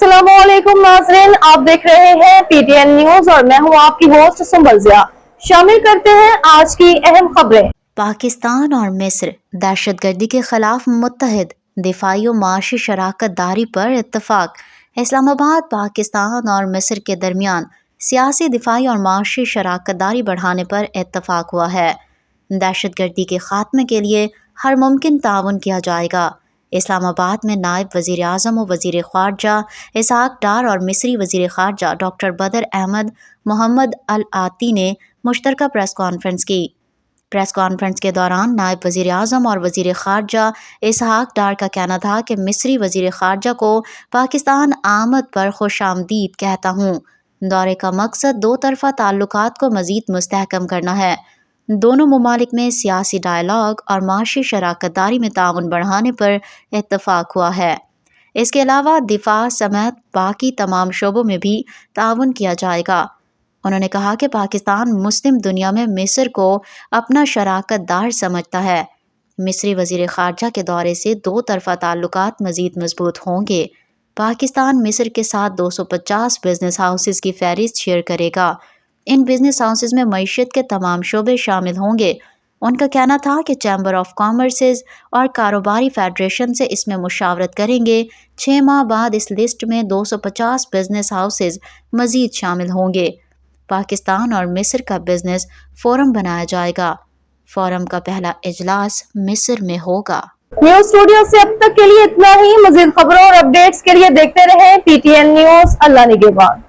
अस्सलाम वालेकुम नाज़रीन, आप देख रहे हैं पीटीएन न्यूज और मैं हूं आपकी होस्ट सुंबल ज़िया। शामिल करते हैं आज की अहम खबरें। पाकिस्तान और मिस्र दहशतगर्दी के खिलाफ मुत्तहिद, दिफाई और माशी शराकत दारी पर इत्तफाक। इस्लामाबाद पाकिस्तान और मिस्र के दरमियान सियासी, दिफाई और माशी शराकत दारी बढ़ाने पर इत्तफाक हुआ है। दहशतगर्दी के खात्मे के लिए हर मुमकिन ताउन किया जाएगा। इस्लामाबाद में नायब वज़ीर आज़म और वज़ीर ख़ारजा इसहाक डार और मिस्री वज़ीर ख़ारजा डॉक्टर बदर अहमद मोहम्मद अल आती ने मुश्तरका प्रेस कॉन्फ्रेंस की। प्रेस कॉन्फ्रेंस के दौरान नायब वज़ीर आज़म और वज़ीर ख़ारजा इसहाक डार का कहना था कि मिस्री वज़ीर ख़ारजा को पाकिस्तान आमद पर खुशामदीद कहता हूँ। दौरे का मकसद दो तरफ़ा ताल्लुकात को मज़ीद मुस्तहकम करना है। दोनों ममालिक में सियासी डायलॉग और माशी शराकत दारी में ताउन बढ़ाने पर इत्तफाक हुआ है। इसके अलावा दिफा समेत बाकी तमाम शोबों में भी ताउन किया जाएगा। उन्होंने कहा कि पाकिस्तान मुस्लिम दुनिया में मिस्र को अपना शराकत दार समझता है। मिस्री वज़ीर ख़ारजा के दौरे से दो तरफ़ा ताल्लुकात मज़ीद मजबूत होंगे। पाकिस्तान मिस्र के साथ 250 बिजनेस हाउसेस की फहरिस्त शेयर करेगा। इन बिजनेस हाउसेस में मईशत के तमाम शोबे शामिल होंगे। उनका कहना था कि चैम्बर ऑफ कॉमर्सेस और कारोबारी फेडरेशन से इसमें मुशावरत करेंगे। 6 माह बाद इस लिस्ट में 250 बिजनेस हाउसेस मज़ीद शामिल होंगे। पाकिस्तान और मिस्र का बिजनेस फोरम बनाया जाएगा। फोरम का पहला इजलास मिस्र में होगा। न्यूज स्टूडियो से अब तक के लिए इतना ही। मज़ीद खबरों और अपडेट्स के लिए देखते रहें पीटीएन न्यूज। अल्लाह निगहबान।